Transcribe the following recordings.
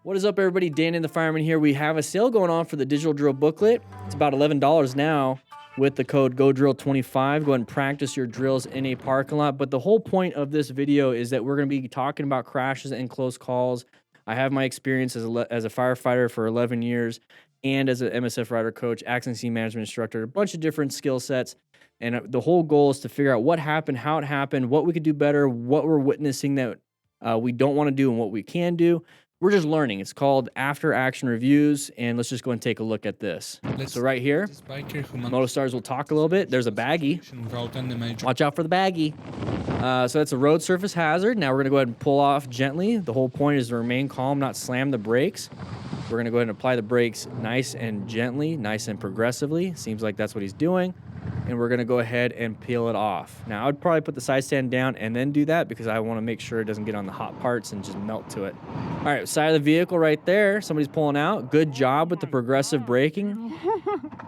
What is up, everybody? Dan and the Fireman here. We have a sale going on for the digital drill booklet. It's about $11 now with the code GODRILL25. Go ahead and practice your drills in a parking lot. But the whole point of this video is that we're going to be talking about crashes and close calls. I have my experience as a firefighter for 11 years and as an MSF rider coach, accident scene management instructor, a bunch of different skill sets. And the whole goal is to figure out what happened, how it happened, what we could do better, what we're witnessing that we don't want to do and what we can do. We're just learning. It's called After Action Reviews, and let's just go and take a look at this. So right here, Motostars will talk a little bit. There's a baggie. Watch out for the baggie. So that's a road surface hazard. Now we're going to go ahead and pull off gently. The whole point is to remain calm, not slam the brakes. We're going to go ahead and apply the brakes nice and gently, nice and progressively. Seems like that's what he's doing. And we're going to go ahead and peel it off. Now, I would probably put the side stand down and then do that because I want to make sure it doesn't get on the hot parts and just melt to it. All right, side of the vehicle right there. Somebody's pulling out. Good job with the progressive braking.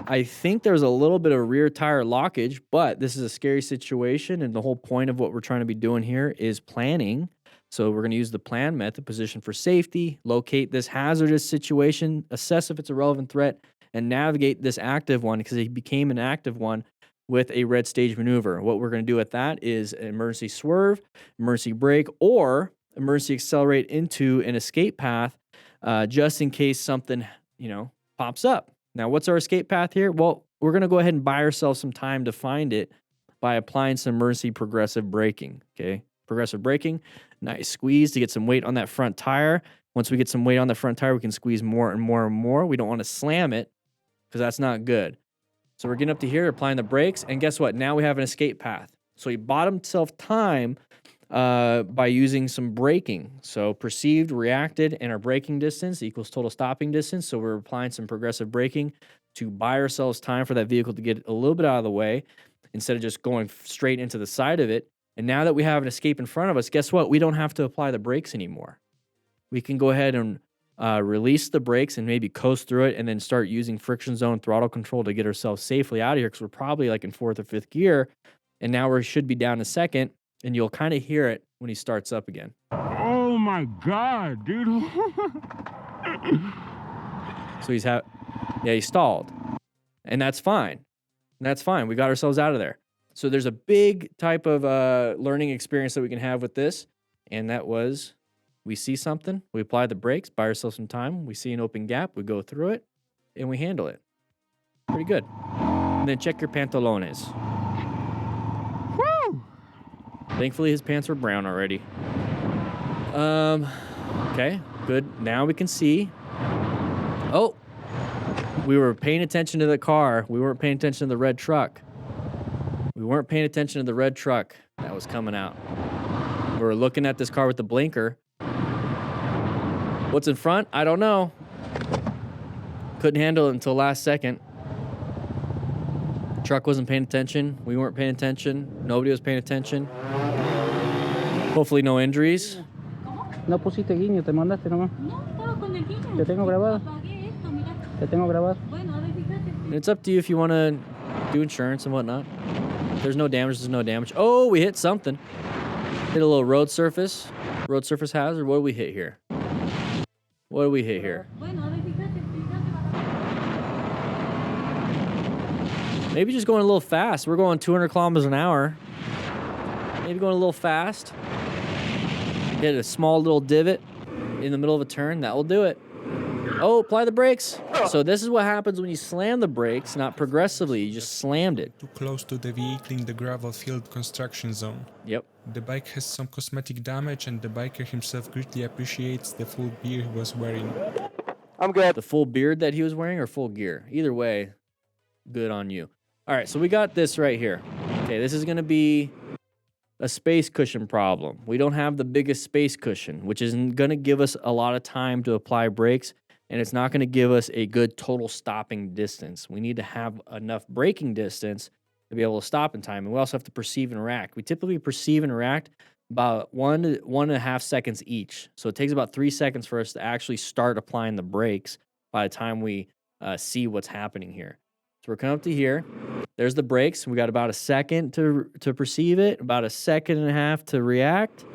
I think there's a little bit of rear tire lockage, but this is a scary situation, and the whole point of what we're trying to be doing here is planning. So we're going to use the plan method, position for safety, locate this hazardous situation, assess if it's a relevant threat, and navigate this active one because it became an active one with a red stage maneuver. What we're going to do with that is emergency swerve, emergency brake, or emergency accelerate into an escape path just in case something, pops up. Now, what's our escape path here? Well, we're going to go ahead and buy ourselves some time to find it by applying some emergency progressive braking, okay? Progressive braking, nice squeeze to get some weight on that front tire. Once we get some weight on the front tire, we can squeeze more and more and more. We don't want to slam it because that's not good. So we're getting up to here, applying the brakes, and guess what? Now we have an escape path. So he bought himself time by using some braking. So perceived, reacted, and our braking distance equals total stopping distance. So we're applying some progressive braking to buy ourselves time for that vehicle to get a little bit out of the way instead of just going straight into the side of it. And now that we have an escape in front of us, guess what? We don't have to apply the brakes anymore. We can go ahead and release the brakes and maybe coast through it and then start using friction zone throttle control to get ourselves safely out of here because we're probably like in 4th or 5th gear. And now we should be down to 2nd, and you'll kind of hear it when he starts up again. Oh my God, dude. So he stalled. And that's fine. We got ourselves out of there. So there's a big type of learning experience that we can have with this. And that was, we see something, we apply the brakes, buy ourselves some time. We see an open gap, we go through it, and we handle it. Pretty good. And then check your pantalones. Woo! Thankfully, his pants were brown already. Okay, good. Now we can see. Oh, we were paying attention to the car. We weren't paying attention to the red truck. That was coming out. We were looking at this car with the blinker. What's in front? I don't know. Couldn't handle it until last second. Truck wasn't paying attention. We weren't paying attention. Nobody was paying attention. Hopefully no injuries. No pusiste guiño, te mandaste nomás. No, estaba con el guiño. Te tengo grabado. Apagué esto, mira. Te tengo grabado. Bueno, a ver, fíjate. And it's up to you if you want to do insurance and whatnot. If there's no damage, there's no damage. Oh, we hit something. Hit a little road surface hazard. What do we hit here? Bueno, a ver, fíjate. Maybe just going a little fast. We're going 200 kilometers an hour. Maybe going a little fast. Hit a small little divot in the middle of a turn. That will do it. Oh, apply the brakes. So this is what happens when you slam the brakes, not progressively. You just slammed it. Too close to the vehicle in the gravel field construction zone. Yep. The bike has some cosmetic damage, and the biker himself greatly appreciates the full gear he was wearing. I'm good. The full beard that he was wearing or full gear? Either way, good on you. All right, so we got this right here. Okay, this is going to be a space cushion problem. We don't have the biggest space cushion, which isn't going to give us a lot of time to apply brakes, and it's not going to give us a good total stopping distance. We need to have enough braking distance to be able to stop in time, and we also have to perceive and react. We typically perceive and react about 1 to 1.5 seconds each. So it takes about 3 seconds for us to actually start applying the brakes by the time we see what's happening here. So we're coming up to here. There's the brakes. We got about a second to perceive it, about a second and a half to react.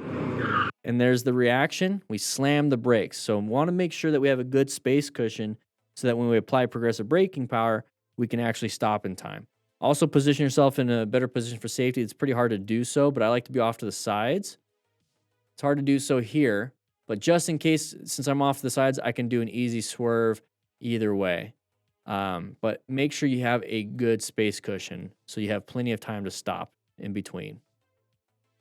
And there's the reaction. We slam the brakes. So we want to make sure that we have a good space cushion so that when we apply progressive braking power, we can actually stop in time. Also position yourself in a better position for safety. It's pretty hard to do so, but I like to be off to the sides. It's hard to do so here, but just in case, since I'm off to the sides, I can do an easy swerve either way. But make sure you have a good space cushion so you have plenty of time to stop in between.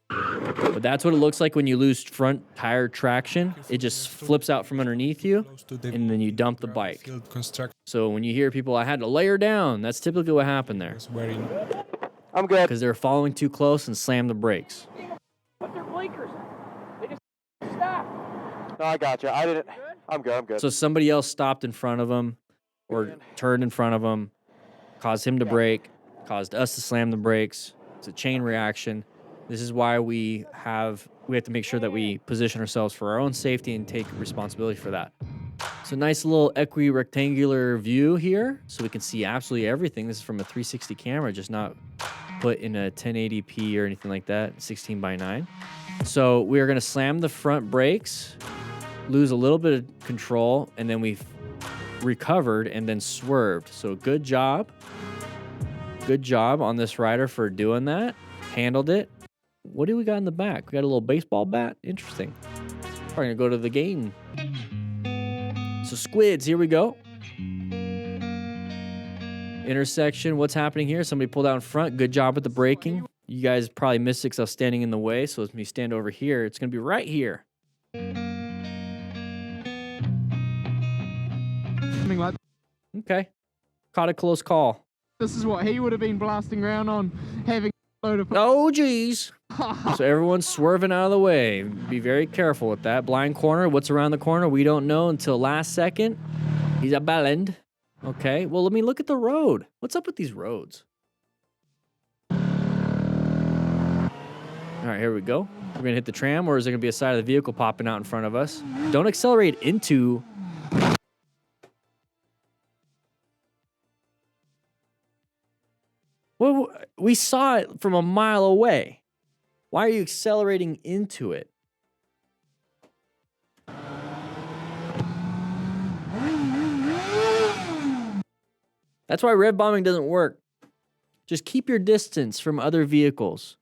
But that's what it looks like when you lose front tire traction. It just flips out from underneath you, and then you dump the bike. So when you hear people, I had to lay her down, that's typically what happened there. I'm good. Because they're following too close and slam the brakes. Put their blinkers on. They just stop. No, I got you. I didn't. I'm good. I'm good. So somebody else stopped in front of him or turned in front of him, caused him to brake, caused us to slam the brakes. It's a chain reaction. This is why we have to make sure that we position ourselves for our own safety and take responsibility for that. So nice little equi-rectangular view here so we can see absolutely everything. This is from a 360 camera, just not put in a 1080p or anything like that, 16:9. So we are going to slam the front brakes, lose a little bit of control, and then we've recovered and then swerved. So good job. Good job on this rider for doing that. Handled it. What do we got in the back? We got a little baseball bat. Interesting. Probably going to go to the game. So squids, here we go. Intersection, what's happening here? Somebody pulled out in front. Good job with the braking. You guys probably missed it because I was standing in the way. So as me stand over here, it's going to be right here. Okay. Caught a close call. This is what he would have been blasting around on, having a load of... Oh, geez. So everyone's swerving out of the way. Be very careful with that. Blind corner. What's around the corner? We don't know until last second. He's a ballend. Okay. Well, let me look at the road. What's up with these roads? All right, here we go. We're going to hit the tram, or is there going to be a side of the vehicle popping out in front of us? Don't accelerate into... Well, we saw it from a mile away. Why are you accelerating into it? That's why red bombing doesn't work. Just keep your distance from other vehicles.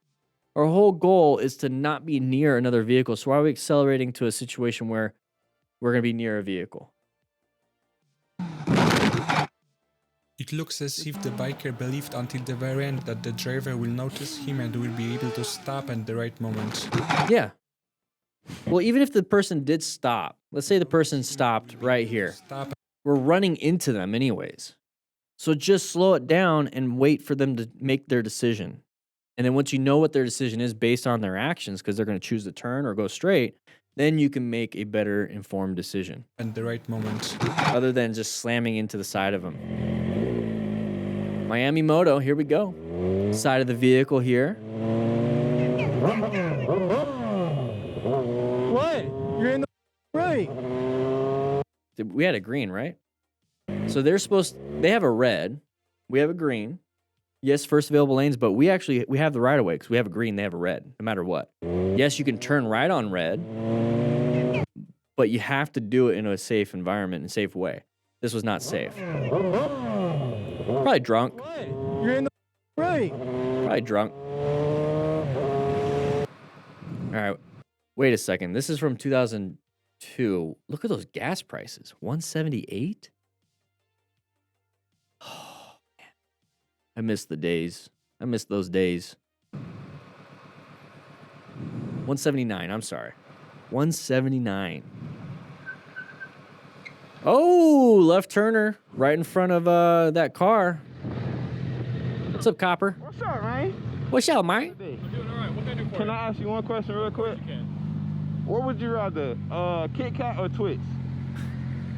Our whole goal is to not be near another vehicle. So why are we accelerating to a situation where we're going to be near a vehicle? It looks as if the biker believed until the very end that the driver will notice him and will be able to stop at the right moment. Yeah. Well, even if the person did stop, let's say the person stopped right here. We're running into them anyways. So just slow it down and wait for them to make their decision. And then once you know what their decision is based on their actions, because they're going to choose to turn or go straight, then you can make a better informed decision. At the right moment. Other than just slamming into the side of them. Miami Moto, here we go. Side of the vehicle here. What? You're in the right. We had a green, right? So they have a red. We have a green. Yes, first available lanes, but we have the right of way because we have a green, they have a red, no matter what. Yes, you can turn right on red, but you have to do it in a safe environment and safe way. This was not safe. Probably drunk. What? You're in the right. Probably drunk. All right. Wait a second. This is from 2002. Look at those gas prices. 178? Oh, man. I miss the days. I miss those days. 179. I'm sorry. 179. Oh, left turner right in front of that car. What's up, Copper? What's up, man? What's up, mate? Can I ask you one question real quick? What would you rather, Kit Kat or Twix?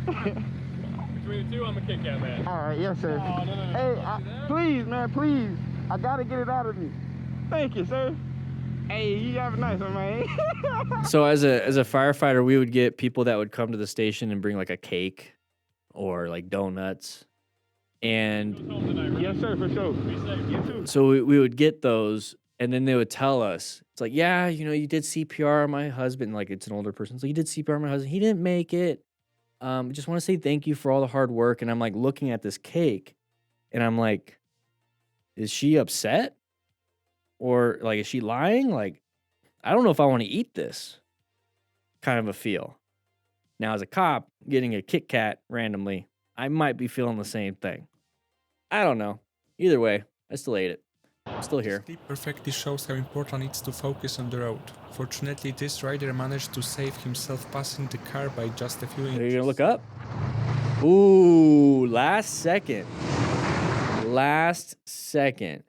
Between the two, I'm a Kit Kat man. All right, yes, sir. Oh, no. Hey, please, man, please. I gotta get it out of me. Thank you, sir. Hey, you have a nice one, man. So as a firefighter, we would get people that would come to the station and bring like a cake or like donuts. And yes, sir, for sure. You too. so we would get those, And then they would tell us, it's like, yeah, you know, you did CPR on my husband. Like, it's an older person. So you did CPR on my husband. He didn't make it. Just want to say thank you for all the hard work. And I'm like looking at this cake and I'm like, is she upset? Or like, is she lying? Like, I don't know if I want to eat this kind of a feel. Now, as a cop getting a Kit Kat randomly, I might be feeling the same thing. I don't know. Either way, I still ate it. I'm still here. This clip perfectly shows how important it is to focus on the road. Fortunately, this rider managed to save himself passing the car by just a few inches. Are you gonna look up? Ooh, last second. Last second.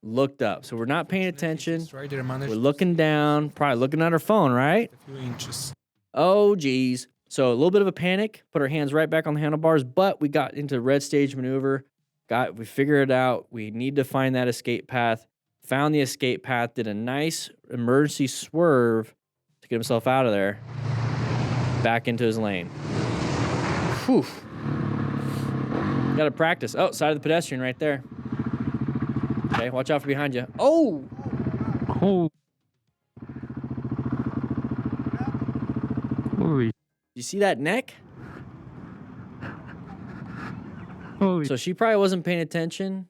Looked up. So we're not paying attention. This rider managed We're looking down, probably looking at our phone, right? a few inches. Oh, geez. So a little bit of a panic, put our hands right back on the handlebars, but we got into red stage maneuver. We figured it out. We need to find that escape path. Found the escape path, did a nice emergency swerve to get himself out of there. Back into his lane. Whew. Gotta practice. Oh, side of the pedestrian right there. Okay, watch out for behind you. Oh! Oh. Holy. You see that neck? Holy. So she probably wasn't paying attention.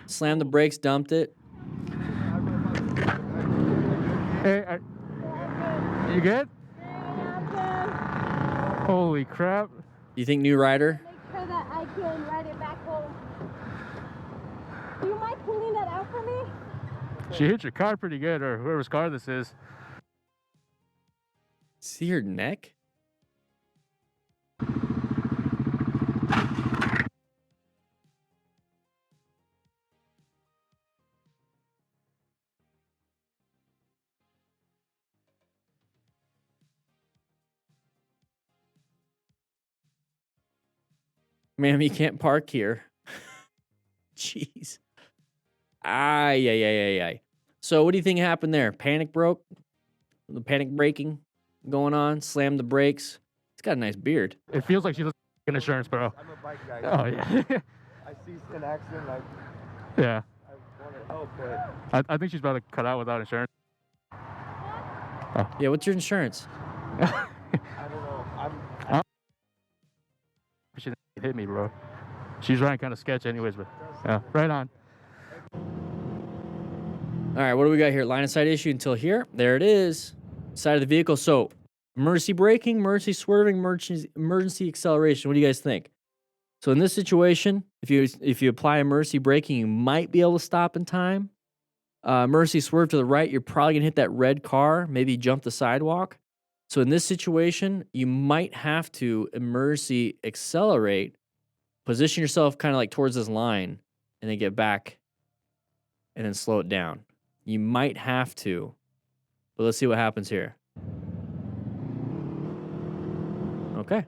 Slammed the brakes, dumped it. Hey, you good? Holy crap. You think new rider? Make sure that I can ride it back home. Do you mind pulling that out for me? She hit your car pretty good, or whoever's car this is. See her neck? Ma'am, you can't park here. Jeez. Ay. So what do you think happened there? Panic broke? The panic braking going on? Slammed the brakes? It's got a nice beard. It feels like she looks like an insurance bro. I'm a bike guy. Oh, yeah. I see an accident, like, Yeah. I want to help, but I think she's about to cut out without insurance. Yeah, what's your insurance? I don't know. She didn't hit me, bro. She's running kind of sketch anyways, but yeah, right on. All right, what do we got here? Line of sight issue until here. There it is. Side of the vehicle. So emergency braking, emergency swerving, emergency acceleration. What do you guys think? So in this situation, if you apply emergency braking, you might be able to stop in time. Emergency swerve to the right, you're probably gonna hit that red car, maybe jump the sidewalk. So in this situation, you might have to emergency accelerate, position yourself kind of like towards this line, and then get back and then slow it down. You might have to, but let's see what happens here. Okay.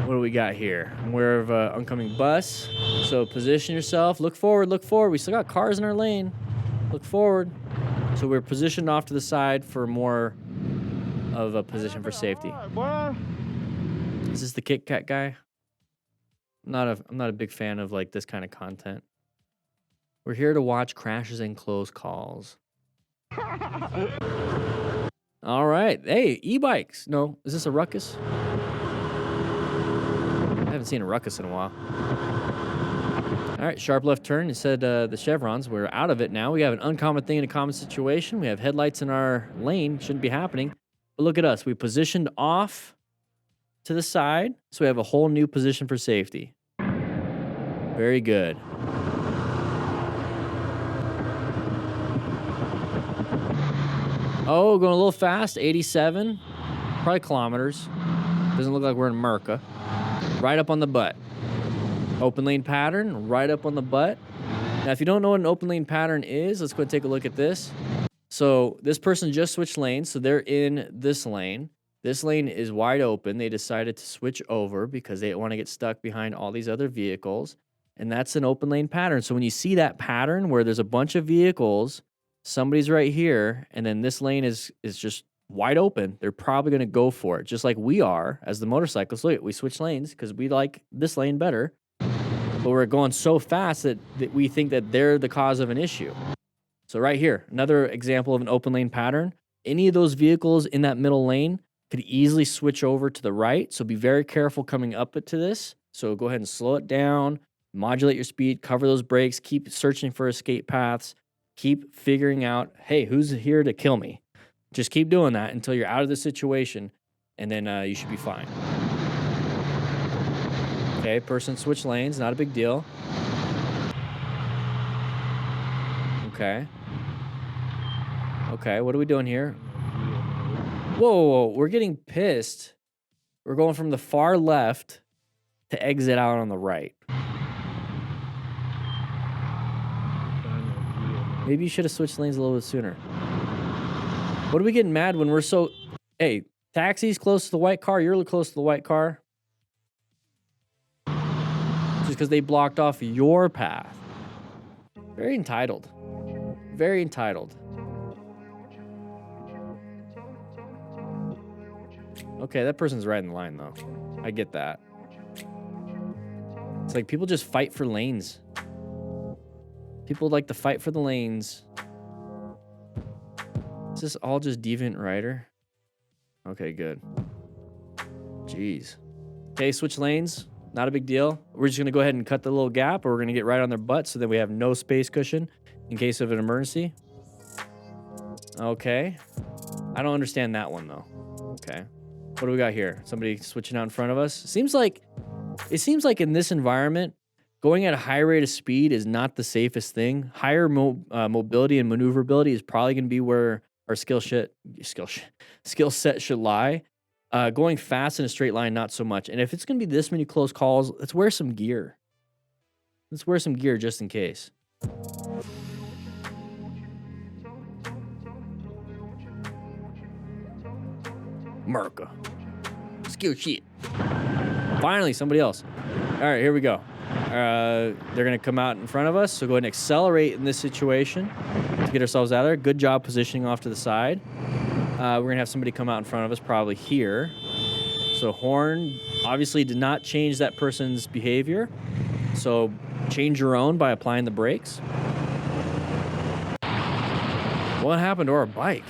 What do we got here? I'm aware of an oncoming bus. So position yourself, look forward, look forward. We still got cars in our lane. Look forward. So we're positioned off to the side for more of a position for safety. Is this the Kit Kat guy? I'm not a big fan of like this kind of content. We're here to watch crashes and close calls. All right. Hey, e-bikes. No, is this a ruckus? I haven't seen a ruckus in a while. All right, sharp left turn. It said the chevrons. We're out of it now. We have an uncommon thing in a common situation. We have headlights in our lane. Shouldn't be happening. But look at us. We positioned off to the side, so we have a whole new position for safety. Very good. Oh, going a little fast. 87. Probably kilometers. Doesn't look like we're in America. Right up on the butt. Open lane pattern, right up on the butt. Now, if you don't know what an open lane pattern is, let's go and take a look at this. So this person just switched lanes, so they're in this lane. This lane is wide open. They decided to switch over because they didn't want to get stuck behind all these other vehicles. And that's an open lane pattern. So when you see that pattern where there's a bunch of vehicles, somebody's right here, and then this lane is just wide open, they're probably going to go for it, just like we are as the motorcyclists. Look, we switch lanes because we like this lane better. but we're going so fast that we think that they're the cause of an issue. So right here, another example of an open lane pattern. Any of those vehicles in that middle lane could easily switch over to the right. So be very careful coming up to this. So go ahead and slow it down, modulate your speed, cover those brakes, keep searching for escape paths, keep figuring out, hey, who's here to kill me? Just keep doing that until you're out of the situation, and then you should be fine. Okay, person switch lanes, not a big deal. Okay. Okay, what are we doing here? Whoa, we're getting pissed. We're going from the far left to exit out on the right. Maybe you should have switched lanes a little bit sooner. What are we getting mad when we're so... Hey, taxi's close to the white car. You're close to the white car. Just because they blocked off your path. Very entitled. Very entitled. Okay, that person's right in the line, though. I get that. It's like people just fight for lanes. People like to fight for the lanes. Is this all just Deviant Rider? Okay, good. Jeez. Okay, switch lanes. Not a big deal. We're just going to go ahead and cut the little gap, or we're going to get right on their butt so that we have no space cushion in case of an emergency. Okay. I don't understand that one, though. Okay. What do we got here? Somebody switching out in front of us? It seems like in this environment, going at a high rate of speed is not the safest thing. Higher mobility and maneuverability is probably going to be where our skill set should lie. Going fast in a straight line, not so much. And if it's going to be this many close calls, let's wear some gear. Let's wear some gear just in case. America. Skill shit. Finally, somebody else. All right, here we go. They're going to come out in front of us, so go ahead and accelerate in this situation to get ourselves out of there. Good job positioning off to the side. We're going to have somebody come out in front of us, probably here. So horn obviously did not change that person's behavior. So change your own by applying the brakes. What happened to our bike?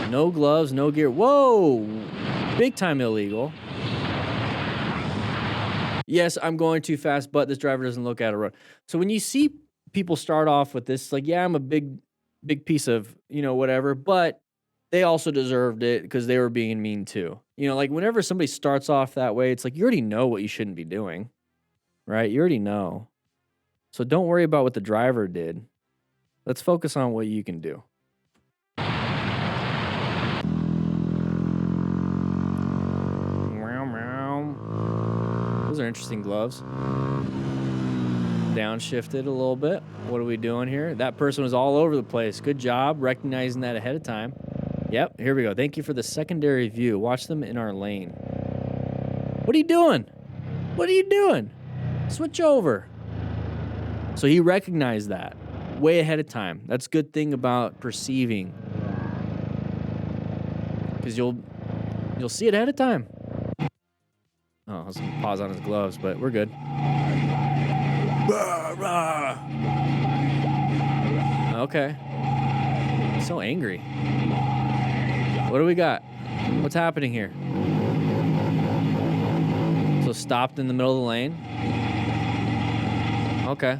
No gloves, no gear. Whoa! Big time illegal. Yes, I'm going too fast, but this driver doesn't look at a road. So when you see people start off with this, like, yeah, I'm a big piece of, whatever, but they also deserved it because they were being mean too. Like whenever somebody starts off that way, it's like you already know what you shouldn't be doing, right? You already know. So don't worry about what the driver did. Let's focus on what you can do. Those are interesting gloves. Downshifted a little bit. What are we doing here? That person was all over the place. Good job recognizing that ahead of time. Yep, here we go. Thank you for the secondary view. Watch them in our lane. What are you doing? What are you doing? Switch over. So he recognized that way ahead of time. That's a good thing about perceiving. Because you'll see it ahead of time. Oh, I was going to pause on his gloves, but we're good. Okay. So angry. What do we got? What's happening here? So stopped in the middle of the lane. Okay.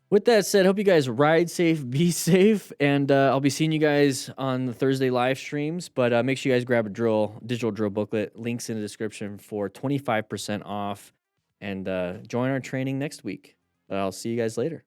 With that said, hope you guys ride safe, be safe, and I'll be seeing you guys on the Thursday live streams. But make sure you guys grab a digital drill booklet. Links in the description for 25% off, and join our training next week. I'll see you guys later.